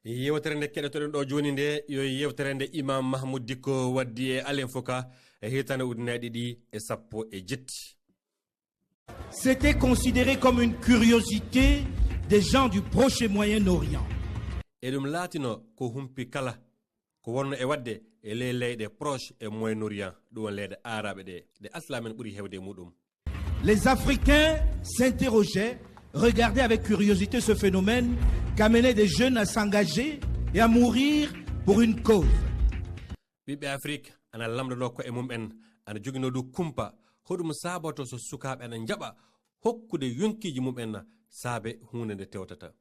yewtere nde keɗotoɗen ɗo joni nde yo yewtere nde imam Mahmoud Dicko waddi e Alen Foka e hitande ujunaje ɗiɗi e sappo e jetti. C'était considéré comme une curiosité des gens du Proche et Moyen-Orient. E ɗum laatino ko humpi kala ko wonno e wadde e ley leyɗe Proche et Moyen-Orient ɗum won leyɗe araɓe ɗe aslamen ɓuuri hewde muɗum. Les Africains s'interrogeaient, regardaient avec curiosité ce phénomène qu'amenaient des jeunes à s'engager et à mourir pour une cause. ɓiɓɓe Afrique ana lamdono ko e mum'en ana jogino du kumpa hoɗum saboto so sukaɓe ana jaɓa hokkude yonkiji mum'en saabe hunde nde tewtata.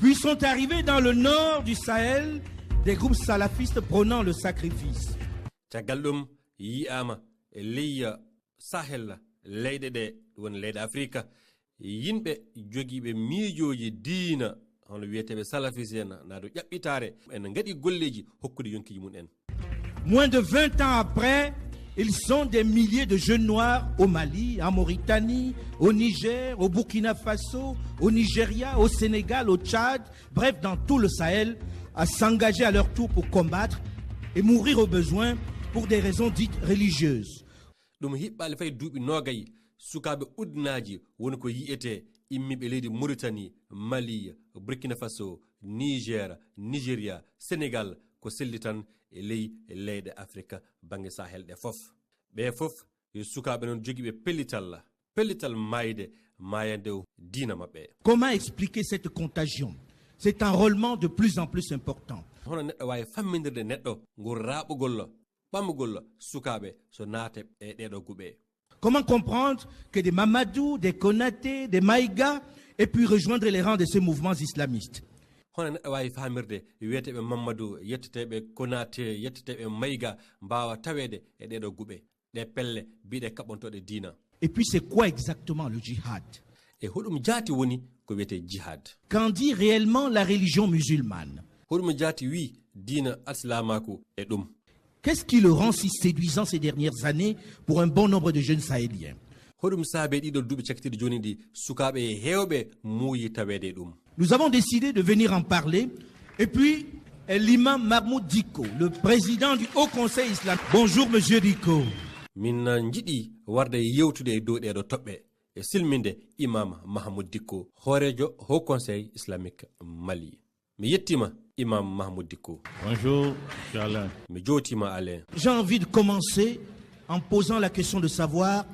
Puis sont arrivés dans le nord du Sahel des groupes salafistes prônant le sacrifice. caggal ɗum yiyama e ley Sahel leyɗe ɗe won leyɗe Afrique yimɓe jogiiɓe miijoji diina hono wiyeteɓe salafiste en naado ƴaɓɓitare en gaɗi golleji hokkude yonkiji mum en. Moins de 20 ans après, ils sont des milliers de jeunes noirs au Mali, en Mauritanie, au Niger, au Burkina Faso, au Nigeria, au Sénégal, au Tchad, bref, dans tout le Sahel, à s'engager à leur tour pour combattre et mourir au besoin pour des raisons dites religieuses. ɗum hiɓɓali fay duuɓi nogayi sukaɓe ujunaji woni ko yiyete immiɓe leydi Mauritanie, Mali, Burkina Faso, Niger, Nigeria, Sénégal ko selli tan e ley leyɗe Afrique bange Sahel ɗe fof. ɓe fof yo sukaɓe noon jogiiɓe pellital mayde mayande diina maɓɓe. Comment expliquer cette contagion, cet enrôlement de plus en plus important? hono neɗɗo wawi fammindirde neɗɗo ngur raɓugol ɓamugol sukaɓe so naate e ɗeɗo guɓe. Comment comprendre que des Mamadou, des Konaté, des Maïga aient pu rejoindre les rangs de ces mouvements islamistes? hono neɗɗo wawi famirde wiyeteɓe Mamadou, yetteteɓe Konaté, yetteteɓe Maïga mbawa tawede e ɗeɗo guɓe ɗe pelle biɗe kaɓontoɗe diina. Et puis c'est quoi exactement le djihad? e hoɗum jaati woni ko wiyete jihad. Qu'en dit réellement la religion musulmane? hoɗum jaati wi diina aslamaku e ɗum. Qu'est-ce qui le rend si séduisant ces dernières années pour un bon nombre de jeunes sahéliens? hoɗum saabe ɗiɗo duuɓi cakkitiɗe joni ɗi sukaɓe hewɓe muuyi tawede ɗum. Nous avons décidé de venir en parler. Et puis, l'imam Mahmoud Dicko, le président du Haut Conseil islamique. Bonjour, monsieur Dicko. min jiɗi warde yewtude e dow ɗeɗo toɓɓe e silminde imam Mahmoud Dicko hoorejo Haut Conseil islamique Mali. mi yettima imam Mahmoud Dicko. Bonjour, Alain. mi jootima Alain. J'ai envie de commencer en posant la question de savoir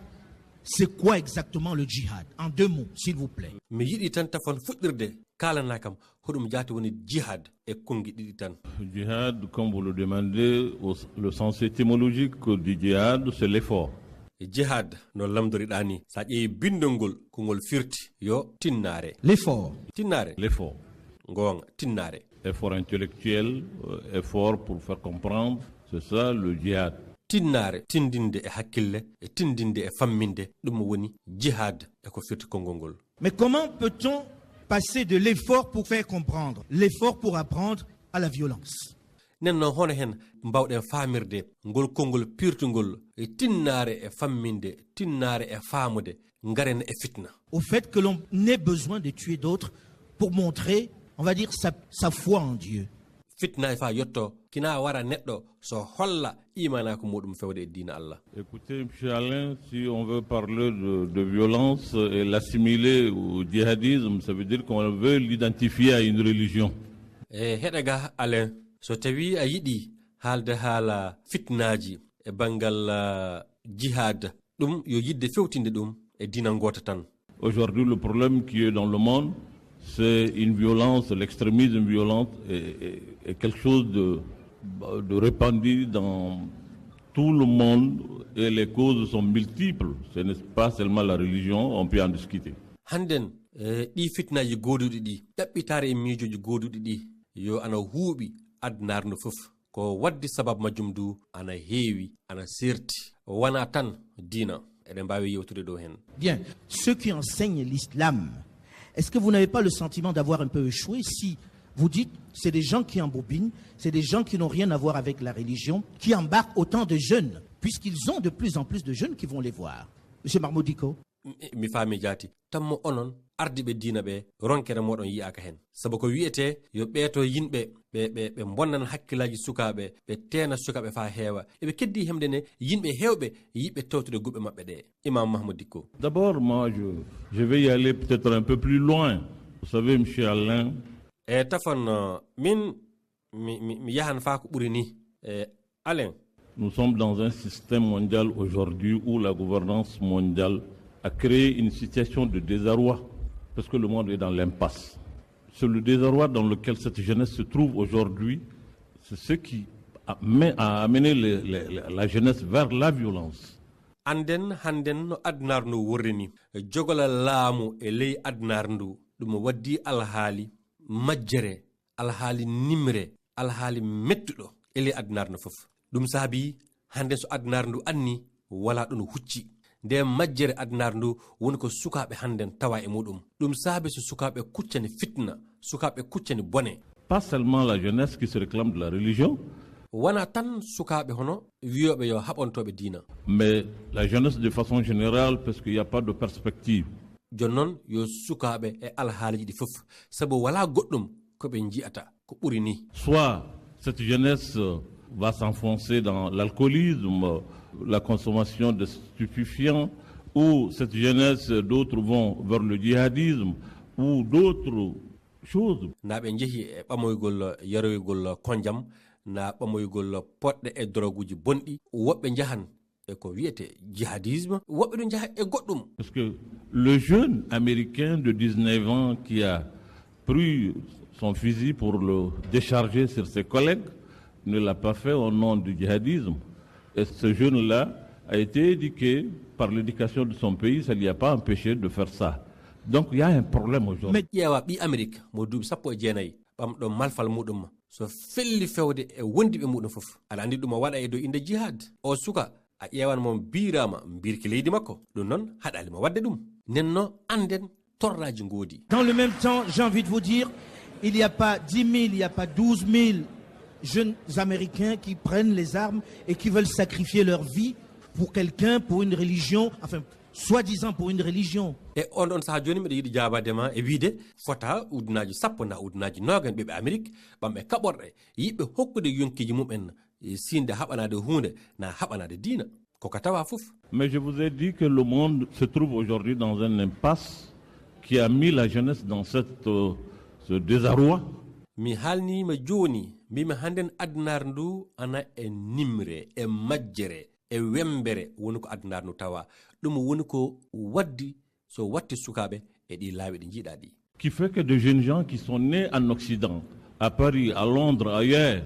c'est quoi exactement le djihad? En 2 mots, s'il vous plaît. mi yiɗi tan tafon fuɗɗirde kalana kam hoɗum jaati woni jihad e kongi ɗiɗi tan. Djihad, comme vous le demandez, le sens étymologique du djihad, c'est l'effort. jihad no lamdoriɗa ni sa ƴeewi bindol ngol ko ngol firti yo tinnare. L'effort. tinnare L'effort. gonga tinnare. Effort intellectuel, effort pour faire comprendre, c'est ça le djihad. tinnare tindinde e hakkille e tindinde e famminde ɗum woni jihad e ko firti konngol ngol. Mais comment peut-on passer de l'effort pour faire comprendre, l'effort pour apprendre à la violence? nen noon hono hen mbawɗen famirde ngol konngol pirtugol e tinnare e famminde tinnare e faamude ngaren e fitna. Au fait que l'on ait besoin de tuer d'autres pour montrer, on va dire, sa foi en Dieu. fitna e fa yetto kina wara neɗɗo so holla imanako muɗum fewde e diina Allah. Écoutez, M. Alain, si on veut parler de violence et l'assimiler au djihadisme, ça veut dire qu'on veut l'identifier à une religion. e heɗega Alain, so tawi a yiɗi haalde haala fitnaji e bangal jihad ɗum yo yidde fewtinde ɗum e diina gota tan. Aujourd'hui, le problème qui est dans le monde, c'est une violence, l'extrémisme violent est quelque chose de répandu dans tout le monde et les causes sont multiples. Ce n'est pas seulement la religion, on peut en discuter. Handen ɗi fitnaji goduɗi ɗi ɗaɓɓitare e miijoji goduɗi ɗi yo ana huuɓi addunaare no fof ko waddi sababu majjum du ana heewi ana serti wana tan diina eɗen mbawi yewtude dow hen. Bien, ceux qui enseignent l'islam, est-ce que vous n'avez pas le sentiment d'avoir un peu échoué si vous dites c'est des gens qui embobinent, c'est des gens qui n'ont rien à voir avec la religion, qui embarquent autant de jeunes, puisqu'ils ont de plus en plus de jeunes qui vont les voir? Monsieur Mahmoud Dicko. mi faami jaati tammo onon ardiɓe diina ɓe ronkere moɗon yiyaka hen sabu ko wiyete yo ɓeeto yimɓe ɓe bonnan hakkillaji sukaɓe ɓe teena sukaɓe fa heewa eɓe keddi hemde ne yimɓe hewɓe yiɓe tewtude guɓɓe mabɓe ɗe. Imam Mahmoud Dicko. D'abord, moi, je vais y aller peut-être un peu plus loin. Vous savez, M. Alain. Tafan mi yahan fa ko ɓuri ni. Alain. Nous sommes dans un système mondial aujourd'hui où la gouvernance mondiale a créé une situation de désarroi parce que le monde est dans l'impasse. C'est le désarroi dans lequel cette jeunesse se trouve aujourd'hui, c'est ce qui a amené la jeunesse vers la violence. Anden handen no adnar ndu wurrini jogola laamu e ley adnar ndu ɗum waddi alhaali majjere alhaali nimre alhaali mettuɗo e ley adnar no fof ɗum saabi hande so adnar ndu anni wala ɗum hucci nde majjere adnar ndu woni ko sukaɓe handen tawa e muɗum ɗum saabi so sukaɓe kuccani fitna sukaɓe kuccani bone. Pas seulement la jeunesse qui se réclame de la religion, wana tan sukaɓe hono wiyoɓe yo haɓontoɓe diina, mais la jeunesse de façon générale parce qu'il n'y a pas de perspective. jonnon yo sukaɓe e alhaaliji ɗi fof sabu wala goɗɗum koɓe jiyata ko ɓuri ni. Soit cette jeunesse va s'enfoncer dans l'alcoolisme, la consommation de stupéfiants, ou cette jeunesse, d'autres vont vers le djihadisme, ou d'autres choses. Na ɓe jeehi e ɓamoygol yaroygol konjam na ɓamoygol poɗɗe e droguji bonɗi woɓɓe jahan e ko wiyete djihadisme woɓɓe ɗum jaha e goɗɗum. Parce que le jeune américain de 19 ans qui a pris son fusil pour le décharger sur ses collègues ne l'a pas fait au nom du djihadisme. Et ce jeune-là a été éduqué par l'éducation de son pays, ça ne lui a pas empêché de faire ça. Donc il y a un problème aujourd'hui. Mais ƴeewa ɓi Amérique mo duuɓi 19 ɓamɗo malfal muɗum so felli fewde e wondiɓe muɗum fof aɗa andi ɗum o waɗa e dow inde jihad o suka a ƴeewan mo birama birki leydi makko ɗum noon haɗalima wadde ɗum nenno anden torraji ngoodi. Dans le même temps, j'ai envie de vous dire, il n'y a pas 10 000, il n'y a pas 12 000 jeunes Américains qui prennent les armes et qui veulent sacrifier leur vie pour quelqu'un, pour une religion, enfin, soi-disant pour une religion. E on saha joni mbiɗa yiɗi jabadema e wiide fota ujunaji 10 na ujunaji 20 ɓiɓe Amérique ɓamɓe kaɓorɗe yiɓe hokkude yonkiji mumen sinde haɓanade hunde na haɓanade diina koko tawa fof. Mais je vous ai dit que le monde se trouve aujourd'hui dans un impasse qui a mis la jeunesse dans ce désarroi. Mi haalnima joni mbimi handen adnar ndu ana e nimre e majjere e wembere woni ko adnar ndu tawa ɗum woni ko waddi so watti sukaɓe e ɗi laawi ɗi jiiɗa ɗi. Qui fait que de jeunes gens qui sont nés en Occident, à Paris, à Londres, ailleurs,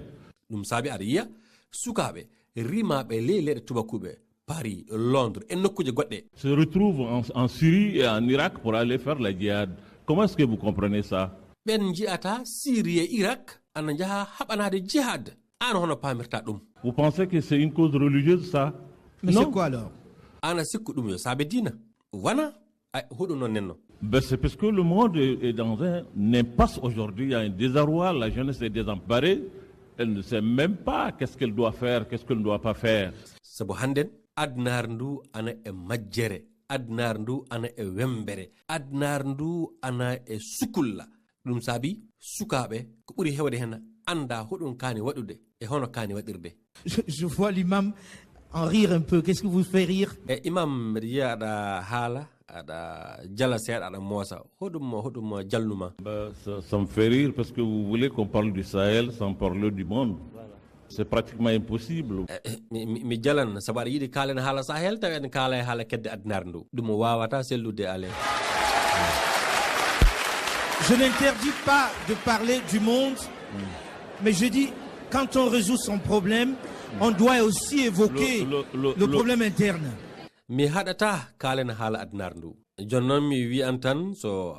ɗum saabi aɗa yiya sukaɓe rimaɓe ley leyɗe tubakuɓe Paris, Londres et nokkuje goɗɗe se retrouvent en Syrie et en Irak pour aller faire la djihad. Comment est-ce que vous comprenez ça? ɓen jiyata Syrie e Irak ana jaha haɓanade jihad an hono pamirta ɗum. Vous pensez que c'est une cause religieuse ça? Mais Non. c'est quoi alors? Ana sikku ɗum yo saabe diina wana huɗum noon nenno. Ben, c'est parce que le monde est dans un impasse aujourd'hui, il y a un désarroi, la jeunesse est désemparée, elle ne sait même pas qu'est-ce qu'elle doit faire, qu'est-ce qu'elle ne doit pas faire. sabu handen adnar ndu ana e majjere adnar ndu ana e wembere adnar ndu ana e sukulla ɗum saabi sukaɓe ko ɓuri hewde hen anda hoɗum kaani waɗude e hono kaani waɗirde. Je vois l'imam en rire un peu. Qu'est-ce qui vous fait rire? e imam mbiɗa yiya aɗa haala aɗa jala seeɗa aɗa moosa hoɗum jalnuma. Ben, ça me fait rire parce que vous voulez qu'on parle du Sahel sans parler du monde. C'est pratiquement impossible. mi jalan sabu aɗa yiɗi kaalen haala Sahel tawi en kaala e haala kedde adnar ndu ɗum wawata sellude ale. Je n'interdis pas de parler du monde, mais je dis, quand on résout son problème, on doit aussi évoquer le problème interne. mi haɗata kaalen haala adnar ndu jonnon mi wiyan tan so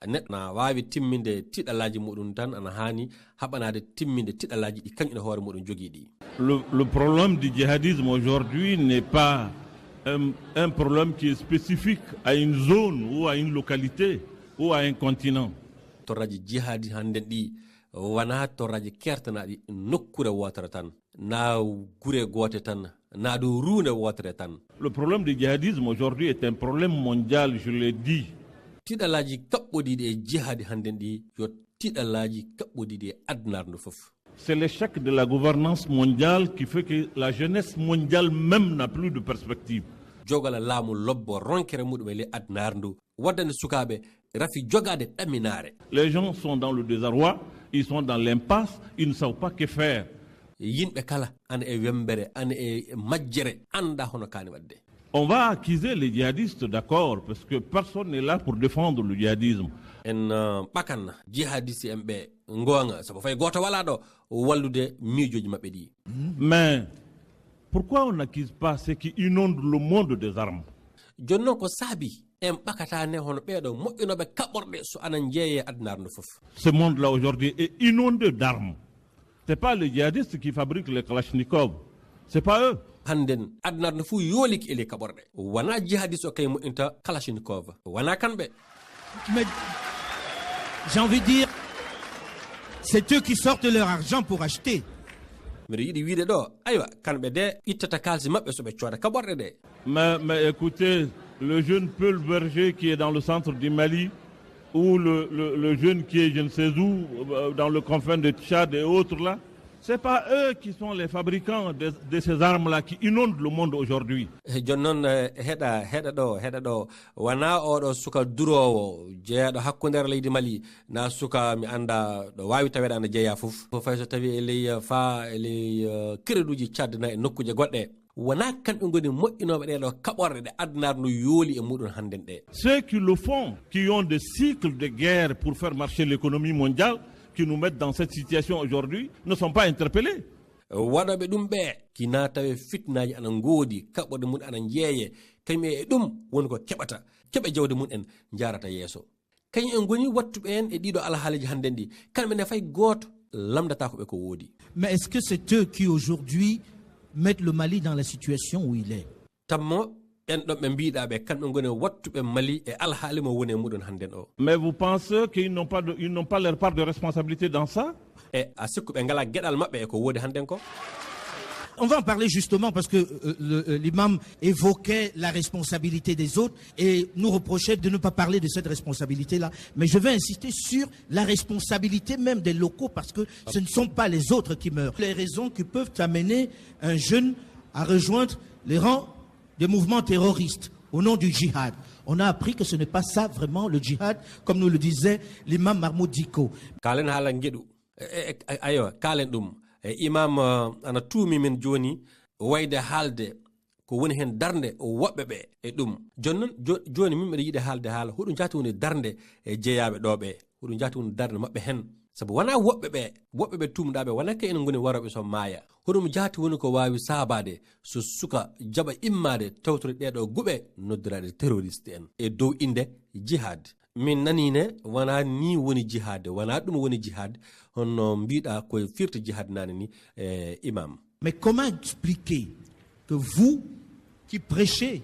neɗɗo na wawi timminde tiɗalaji muɗum tan ana hani haɓanade timminde tiɗalaji ɗi kañƴe hoore muɗum jogii ɗi. Le problème du djihadisme aujourd'hui n'est pas un problème qui est spécifique à une zone ou à une localité ou à un continent. torraji jihadi hannden ɗi wona torraji kertanaɗi nokkure wotere tan na gure goote tan na ɗo ruunde wotere tan. Le problème du djihadisme aujourd'hui est un problème mondial, je l'ai dit. tiɗalaji kaɓɓodiɗi e jihadi hannden ɗi yo tiɗalaji kaɓɓodiɗi e adnarndu fof. C'est l'échec de la gouvernance mondiale qui fait que la jeunesse mondiale même n'a plus de perspective. Jogala laamu lobbo ronkere muɗum e ley adnarndu waddande sukaɓe rafi jogade ɗaminare. Les gens sont dans le désarroi, ils sont dans l'impasse, ils ne savent pas que faire. Yimɓe kala ana e wembere ana e majjere anda hono kani wadde. On va accuser les djihadistes, d'accord, parce que personne n'est là pour défendre le djihadisme. En ɓakan jihadiste en ɓe gonga sabu fay goto wala ɗo wallude miijoji maɓɓe ɗi. Mais pourquoi on n'accuse pas ceux qui inondent le monde des armes? Joni noon ko saabi en ɓakatane hono ɓeeɗo moƴƴinoɓe kaɓorɗe so anan jeeye adnarndu fof. Ce monde-là aujourd'hui est inondé d'armes. C'est pas les djihadistes qui fabriquent les kalachnikovs, c'est pas eux. Hannden adnarndu fuu yooliki ele kaɓorɗe wona jihadiste o kay moƴƴinta kalachnikov wona kamɓe. Mais j'ai envie de dire, c'est eux qui sortent leur argent pour acheter. Mbiɗa yiɗi wiide ɗo aywa kamɓe de ittata kalisi maɓɓe so ɓe cooda kaɓorɗe ɗe. Mais écoutez, le jeune Paul Berger qui est dans le centre du Mali, ou le jeune qui est je ne sais où, dans le confin de Tchad et autres là, c'est pas eux qui sont les fabricants de ces armes-là qui inondent le monde aujourd'hui. Joni noon heɗa ɗo wona oɗo suka durowo jeeyaɗo hakkudere leydi Mali na suka mi anda ɗo wawi taweɗe ana jeeya fof fay so tawi e ley créduji caddana e nokkuje goɗɗe wona kamɓe goni moƴƴinoɓe ɗeɗo kaɓorɗe ɗe adnarndu yooli e muɗum hannden ɗe. Ceux qui le font, qui ont des cycles de guerre pour faire marcher l'économie mondiale, qui nous mettent dans cette situation aujourd'hui, ne sont pas interpellés. Waɗoɓe ɗum ɓe kina tawe fitnaji ana ngoodi kaɓɓorde mum ana jeeye kañum e ɗum woni ko keɓe jawde mum en jarata yeeso kañum en goni wattuɓe en e ɗiɗo alhaaliji hannden ɗi kamɓe ne fay gooto lamdata ko ɓe ko woodi. Mais est-ce que c'est eux qui aujourd'hui mettent le Mali dans la situation où il est? Tammo en ɗon ɓe mbiɗaɓe kamɓe goni wattuɓe Mali e alhaali mo woni e muɗum hannden o. Mais vous pensez qu'ils n'ont pas leur part de responsabilité dans ça? E a sikku ɓe ngala gueɗal maɓɓe e ko woodi hannden ko. On va en parler justement parce que l'imam évoquait la responsabilité des autres et nous reprochait de ne pas parler de cette responsabilité-là. Mais je vais insister sur la responsabilité même des locaux parce que ce ne sont pas les autres qui meurent. Les raisons qui peuvent amener un jeune à rejoindre les rangs des mouvements terroristes au nom du djihad. On a appris que ce n'est pas ça vraiment le djihad, comme nous le disait l'imam Mahmoud Dicko. Kalen haala ngeɗu ayo kalen ɗum imam ana tuumi min joni wayde haalde ko woni hen darnde woɓɓe ɓe e ɗum joni noon joni min mbiɗa yiiɗi haalde haala huɗum jati woni darnde e jeeyaɓe ɗo ɓe huɗum jati woni darnde maɓɓe hen sabu wona woɓɓe ɓe tumɗaɓe wona ka enen goni waroɓe so maaya huɗum jati woni ko wawi saabade so suka jaɓa immade tawtore ɗeɗo guɓe noddiraɗe terroriste en e dow inde jihad. Min nanine wona ni woni jihad wona ɗum woni jihad hono mbiɗa koye firta jihad nane ni imam. Mais comment expliquer que vous qui prêchez,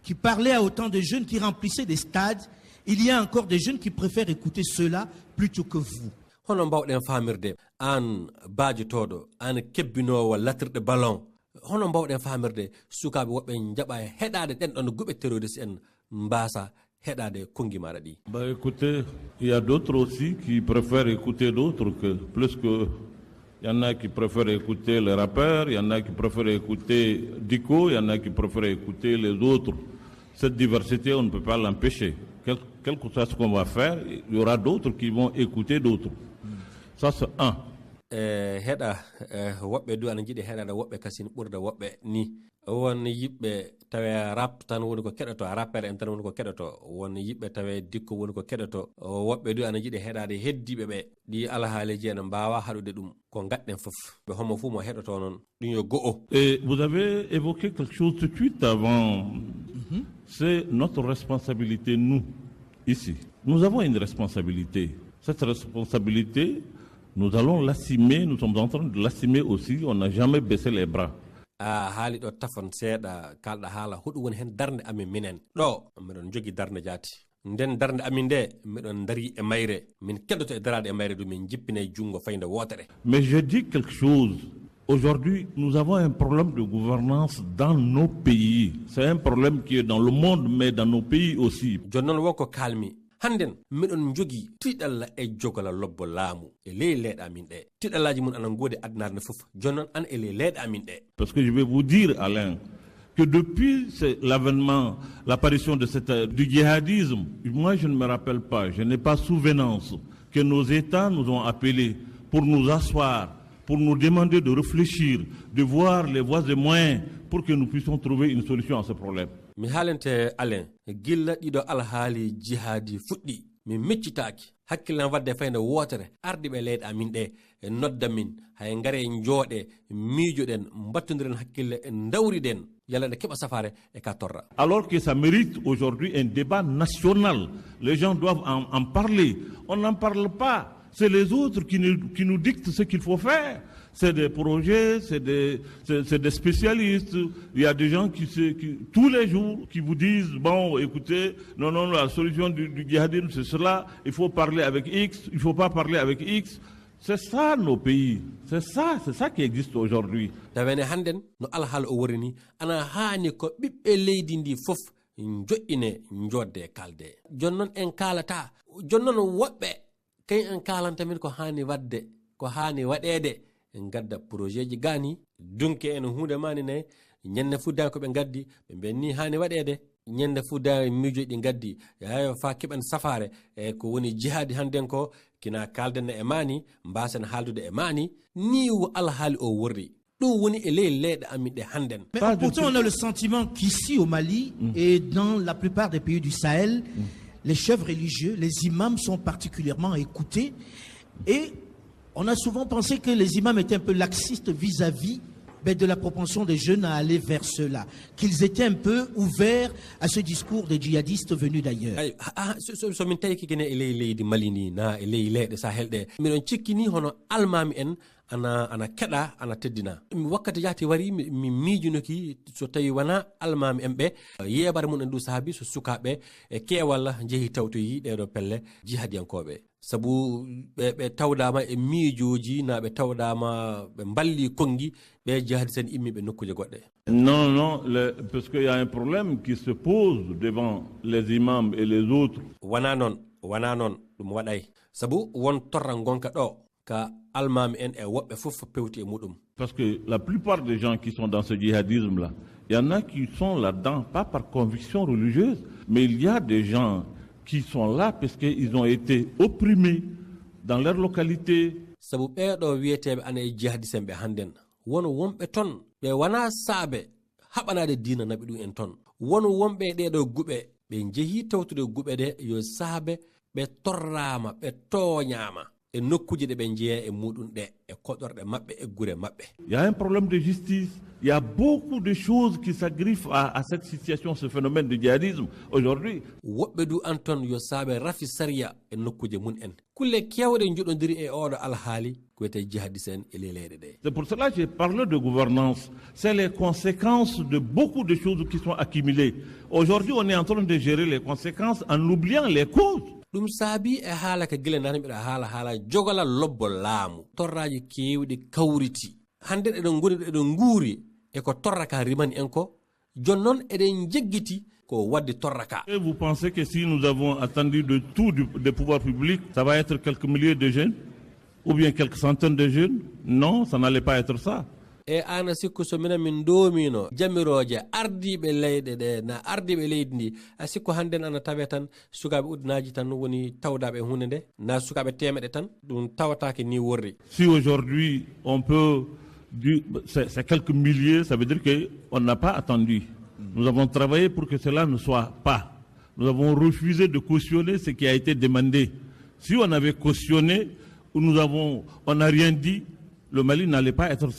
qui parlez à autant de jeunes, qui remplissez des stades, il y a encore des jeunes qui préfèrent écouter cela plutôt que vous? Hono mbawɗen famirde an baajotoɗo an kebbinowo latirɗe ballon hono mbawɗen famirde sukaɓe woɓɓe jaɓa heɗade ɗenɗon guɓe terroriste en mbasa heɗade kongi maɗa ɗi. Bah écoutez, il y a d'autres aussi qui préfèrent écouter d'autres plus que il y en a qui préfèrent écouter les rappeurs, il y en a qui préfèrent écouter Dicko, il y en a qui préfèrent écouter les autres. Cette diversité, on ne peut pas l'empêcher. Quel que soit ce qu'on va faire, il y aura d'autres qui vont écouter d'autres. Ça c'est un. Heɗa woɓɓe du ana jiiɗi heɗade woɓɓe kasini ɓurda woɓɓe ni won yiɓɓe tawe rap tan woni ko keɗoto rappere en tan woni ko keɗoto won yiɓɓe tawe Dicko woni ko keɗoto woɓɓe du ana jiiɗi heɗade heddiɓe ɓe ɗi alhaaliji ene mbawa haɗude ɗum ko gaɗɗen fof ɓe homo fuu mo heɗoto noon ɗum yo go'o. Et vous avez évoqué quelque chose tout de suite avant. C'est notre responsabilité, nous, ici. Nous avons une responsabilité. Cette responsabilité, nous allons l'assumer, nous sommes en train de l'assumer aussi, on n'a jamais baissé les bras. Haali ɗo tafon seeɗa kalɗa haala huɗum woni hen darde amin minen ɗo miɗon jogui darde jaati nden darde amin nde miɗon dari e mayre min keɗoto e darade e mayre ɗum min jippine junngo fayde wotere. Mais je dis quelque chose Aujourd'hui, nous avons un problème de gouvernance dans nos pays. C'est un problème qui est dans le monde, mais dans nos pays aussi. jonnon wonko kalmi hannden miɗon jogi tiɗalla e jogala lobbo laamu e ley leeɗe amin ɗe tiɗallaji mun ana ngoodi adnaare nde fof jonnon an e ley leeɗe amin ɗe. Parce que je vais vous dire, Alain, que depuis l'avènement, l'apparition de du djihadisme, moi je ne me rappelle pas, je n'ai pas souvenance que nos États nous ont appelés pour nous asseoir, pour nous demander de réfléchir, de voir les voies et moyens pour que nous puissions trouver une solution à ce problème. mi haalente Alain gilla ɗiɗo alhaali jihadi fuɗɗi mi meccitaaki hakkillan wadde fayde wootere ardi ɓe leyɗe amin ɗe e nodda min hay ngare jooɗe miijoɗen mbattodiren hakkille e dawriɗen yalla ɗe keɓa safare e ka torra. Alors que ça mérite aujourd'hui un débat national. Les gens doivent en parler. On n'en parle pas. C'est les autres qui nous dictent ce qu'il faut faire. C'est des projets, c'est des spécialistes. Il y a des gens qui tous les jours, qui vous disent, bon, écoutez, non, la solution du djihadisme, c'est cela. Il faut parler avec X, il ne faut pas parler avec X. C'est ça nos pays. C'est ça qui existe aujourd'hui. Tawene handen no alhaal o wori ni ana haani ko ɓiɓɓe leydi ndi fof joƴƴine jodde kalde. Jonnon en kalata, jonnon woɓɓe kay en kalantamin ko haani wadde, ko haani waɗede. En gadda projet ji gani dunke en hunde mani ne ñande fudda ko ɓe gaddi ɓe benni haani waɗede ñande fudda miijoji ɗi gaddi yayo fa keɓen safare e ko woni jihadi hannden ko kina kalden e mani mbasen haaldude e mani ni alhaali o worri ɗum woni e ley leyɗe amin ɗe hannden. Mais pourtant on a le sentiment qu'ici au Mali et dans la plupart des pays du Sahel, les chefs religieux, les imams sont particulièrement écoutés et on a souvent pensé que les imams étaient un peu laxistes vis-à-vis de la propension des jeunes à aller vers cela, qu'ils étaient un peu ouverts à ce discours des djihadistes venus d'ailleurs. So min tawi kikene e ley leydi Mali ni na e ley leyɗe Sahel ɗe miɗon cikkini hono almami en ana keɗa ana teddina wakkati yahti wari mi miijunoki so tawi wona almami en ɓe yeɓare mum en du saabi so sukaɓe e keewal jeehi tawtoyi ɗeɗo pelle jihadiyankoɓe sabu ɓe tawdama e miijoji na ɓe tawdama ɓe balli kongi ɓe jihadi sen immiɓe nokkuje goɗɗe. Non, parce qu'il y a un problème qui se pose devant les imams et les autres. Wana non ɗum waɗay sabu won torra gonka ɗo ka almami en e woɓɓe fof pewti e muɗum. Parce que la plupart des gens qui sont dans ce djihadisme-là, il y en a qui sont là-dedans, pas par conviction religieuse, mais il y a des gens qui sont là parce qu'ils ont été opprimés dans leur localité. Sabu ɓeɗo wiyeteɓe ana e jihadisen ɓe hannden wono wonɓe ton ɓe wona saabe haɓanade diina naɓi ɗum en ton wono wonɓe ɗeɗo guɓe ɓe jeehi tawtude guɓe ɗe yo saabe ɓe torrama ɓe toñama e nokkuje ɗe ɓe jeeya e muɗum ɗe e koɗorɗe maɓɓe e gure maɓɓe. Il y a un problème de justice. Il y a beaucoup de choses qui s'agriffent à cette situation, ce phénomène de djihadisme aujourd'hui. Woɓɓe du anton yo saabe rafi sariya e nokkuje mun en kulle kewɗe joɗodiri e oɗo alhaali ko wiyete jihadis en e leyɗe ɗe. C'est pour cela que j'ai parlé de gouvernance. C'est les conséquences de beaucoup de choses qui sont accumulées. Aujourd'hui, on est en train de gérer les conséquences en oubliant les causes. ɗum saabi e haala ka gila nani mbiɗa haala jogala lobbo laamu torraji kewɗi kawriti hande eɗen goni eɗen nguuri e ko torraka rimani en ko jonnon eɗen jeggiti ko wadde torraka. Et vous pensez que si nous avons attendu de tout des pouvoirs publics, ça va être quelques milliers de jeunes ou bien quelques centaines de jeunes? Non, ça n'allait pas être ça. E ana sikku so minen min domino jamiroje ardiɓe leyɗe ɗe na ardiɓe leydi ndi a sikku hannden ana tawe tan sukaɓe uddinaji tan woni tawdaɓe hunde nde na sukaɓe temeɗe tan ɗum tawatake ni worri. Si aujourd'hui on peut dire c'est quelques milliers, ça veut dire qu'on n'a pas attendu. Nous avons travaillé pour que cela ne soit pas. Nous avons refusé de cautionner ce qui a été demandé. Si on avait cautionné, on n'a rien dit, le Mali n'allait pas être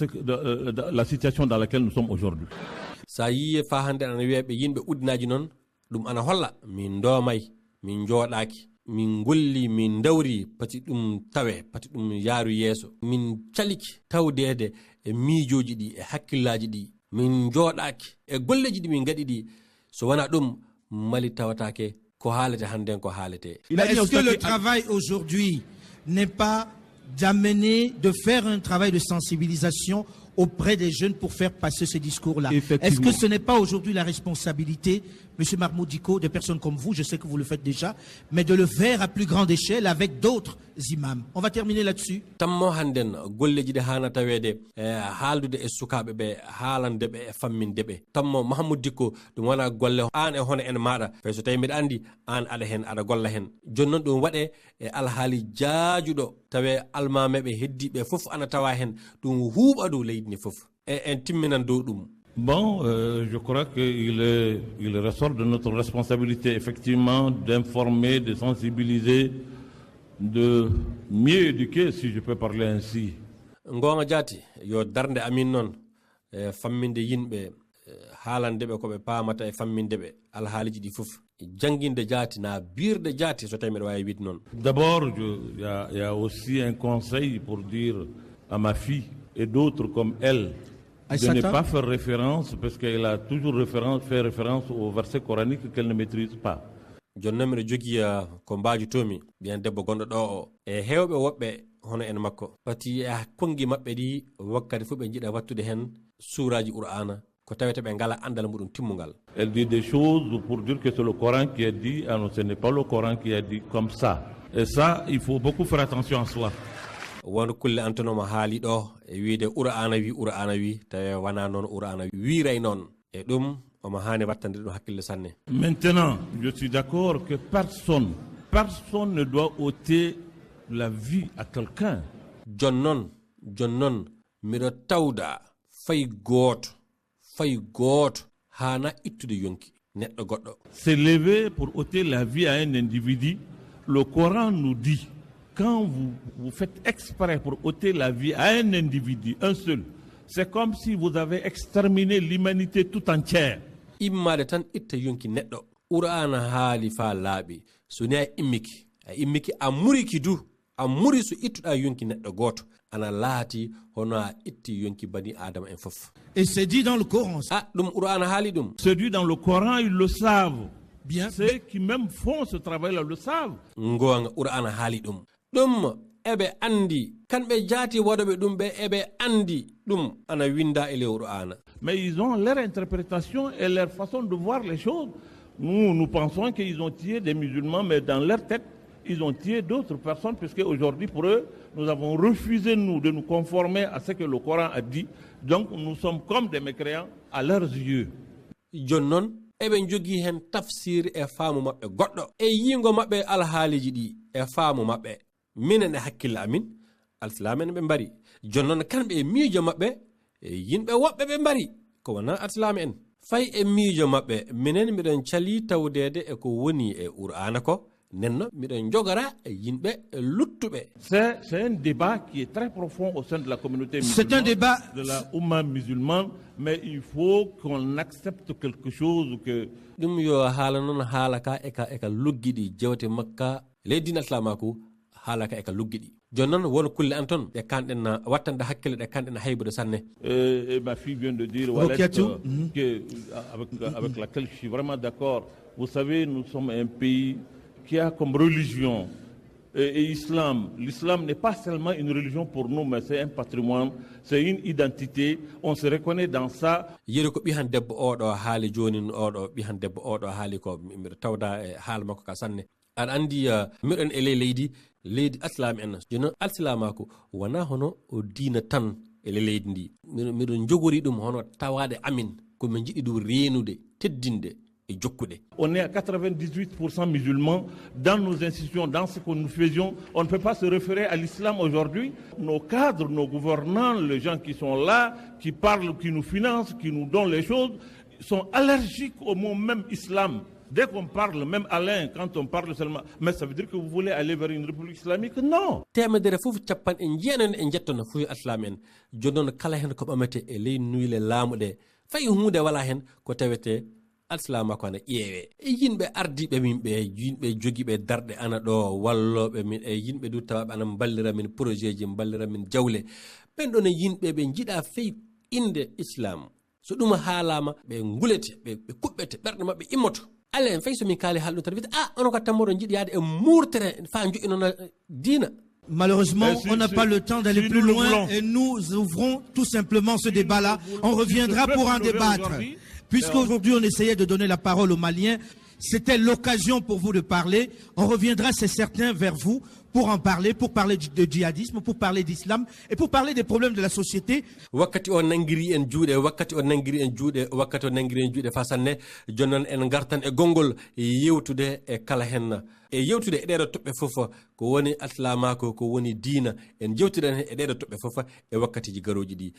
la situation dans laquelle nous sommes aujourd'hui. Sa yiye fa hande ana wiyeɓe yimɓe uddinaji noon ɗum ana holla min domay min jooɗaki min golli min dawri pati ɗum tawe pati ɗum yaaru yeeso min caliki tawdede e miijoji ɗi e hakkillaji ɗi min jooɗaki e golleji ɗi min gaɗi ɗi so wona ɗum Mali tawatake ko haalete hannden ko haalete. Est-ce que le travail aujourd'hui n'est pas d'amener, de faire un travail de sensibilisation auprès des jeunes pour faire passer ce discours-là. Est-ce que ce n'est pas aujourd'hui la responsabilité, M. Mahmoud Dicko, de personnes comme vous, je sais que vous le faites déjà, mais de le faire à plus grande échelle avec d'autres imams? On va terminer là-dessus. Tammo handen golleji de hana tawede haaldude e sukabe be haalande be e famminde be tammo Mahmoud Dicko dum wana golle an e hono en maada fe so tawi mi andi an ada hen ada golla hen jonnon dum wade e alhaali jaajudo tawe almameɓe heddiɓe fof ana tawa hen ɗum huuɓa dow leydi ndi fof en timminan dow ɗum. Bon, je crois qu'il ressort de notre responsabilité effectivement d'informer, de sensibiliser, de mieux éduquer, si je peux parler ainsi. Ngonga jati yo darde amin non famminde yinɓe haalandeɓe koɓe paamata e fammindeɓe alhaaliji ɗi fof janginde jati na birde jati so tawi mbiɗa wawi wiide noon. D'abord, il y a aussi un conseil pour dire à ma fille et d'autres comme elle de ne pas faire référence, parce qu'elle a toujours fait référence aux versets coraniques qu'elle ne maîtrise pas. Jonnon mbiɗa jogui ko mbajutomi ɓiyan debbo gonɗo ɗo o e hewɓe woɓɓe hono en makko pati e kongi maɓɓe ɗi wakkati fof ɓe jiiɗa wattude hen suuraji qur'ana ko tawete ɓe ngala andal muɗum timmugal. Elle dit des choses pour dire que c'est le Coran qui a dit, ah non, ce n'est pas le Coran qui a dit comme ça. Et ça, il faut beaucoup faire attention à soi. Won kulle antonoma haali ɗo e wiide qur'ana wi tawi wana noon qur'ana wiiray noon e ɗum omo hani wattande ɗum hakkille sanne. Maintenant, je suis d'accord que personne ne doit ôter la vie à quelqu'un. Jonnon miɗo tawda fay gooto hana ittude yonki neɗɗo goɗɗo. S'élever pour ôter la vie à un individu, le Coran nous dit, quand vous faites exprès pour ôter la vie à un individu, un seul, c'est comme si vous avez exterminé l'humanité tout entière. Immade tan itta yonki neɗɗo qur'ana haali fa laaɓi so ni a immiki a muriki du a muri so ittuɗa yonki neɗɗo gooto ana laati hono a itti yonki bani adama en fof. Et c'est dit dans le Coran. Ɗum qur'ana haali ɗum. C'est dit dans le Coran, ils le savent. Bien. Ceux qui même font ce travail-là le savent. Ngonga qur'ana haali ɗum. Ɗum eɓe andi kamɓe jaati waɗoɓe ɗum ɓe eɓe andi ɗum ana winda e lewru ana. Mais ils ont leur interprétation et leur façon de voir les choses. Nous pensons qu'ils ont tué des musulmans, mais dans leur tête, ils ont tué d'autres personnes, puisque aujourd'hui, pour eux, nous avons refusé, de nous conformer à ce que le Coran a dit. Donc, nous sommes comme des mécréants à leurs yeux. Jonnon, eɓe jogii hen tafsir e faamu maɓɓe goɗɗo e yingo maɓɓe alhaaliji ɗi e faamu maɓɓe minen e hakkille amin alsilamen ɓe mbari jonnon kamɓe e miijo maɓɓe e yimɓe woɓɓe ɓe mbari ko wona alsilame en fay e miijo maɓɓe minen miɗon cali tawdede e ko woni e qur'ana ko nenno miɗon jogora e yimɓe e luttuɓe. C'est un débat qui est très profond au sein de la communauté musulmane. C'est un débat de la Oumma musulmane, mais il faut qu'on accepte quelque chose que ɗum yo haala noon haalaka eka luggiɗi jewte makka leydi islamaku haalaka eka luggiɗi jonnon won kulle an toon ɗe kanɗen wattande hakkille ɗe kanɗen haybude sanne. Et ma fille vient de dire que avec laquelle je suis vraiment d'accord. Vous savez, nous sommes un pays qui a comme religion et islam. L'islam n'est pas seulement une religion pour nous, mais c'est un patrimoine, c'est une identité. On se reconnaît dans ça. Yeri ko ɓihan debbo oɗo haali joni oɗo ɓihan debbo oɗo haali ko mbiɗa tawda e haala makko ka sanne. Aɗa andi miɗon e leydi alsilami en jono alsilamako wona hono o diina tan e leydi ndi miɗon jogori ɗum hono tawade amin komin jiɗi ɗum reenude teddinde. On est à 98% musulmans dans nos institutions, dans ce que nous faisions. On ne peut pas se référer à l'islam aujourd'hui. Nos cadres, nos gouvernants, les gens qui sont là, qui parlent, qui nous financent, qui nous donnent les choses, sont allergiques au mot même islam. Dès qu'on parle, même Alain, quand on parle seulement, mais ça veut dire que vous voulez aller vers une république islamique? Non. Temedere fofu capan en jeenan en jettono fu islam en jonon kala hen ko ɓamete e ley nuyle laamuɗe fayi hunde wala hen ko tawete alsilama ko ana ƴeewe e yimɓe ardiɓe min ɓe yimɓe jogiiɓe darɗe ana ɗo walloɓe min e yimɓe du tawaɓe ana ballira min projet ji ballira min jawle ɓen ɗon e yimɓe ɓe jiiɗa fey inde islam so ɗum haalama ɓe ngulete ɓe kuɓɓete ɓerɗe mabɓe immoto ala en fey somin kaali haalɗum tan wiide onon ko tammoɗon jiiɗi yaade e murtere fa joƴinona diina. Malheureusement, on n'a pas le temps d'aller plus loin et nous ouvrons tout simplement ce débat-là. On reviendra pour en débattre. Puisqu'aujourd'hui, on essayait de donner la parole aux Maliens, c'était l'occasion pour vous de parler. On reviendra, c'est certain, vers vous pour en parler, pour parler de djihadisme, pour parler d'islam et pour parler des problèmes de la société. Wakati on nangiri en juude, wakati on nangiri en juude, wakati on nangiri en juude fasanne jonnon en gartan e gongol yewtude e kala hen e yewtude e ɗeɗo toɓɓe fof ko woni allamako ko woni diina en jewtiden e ɗeɗo toɓɓe fof e wakkatiji garoji ɗi.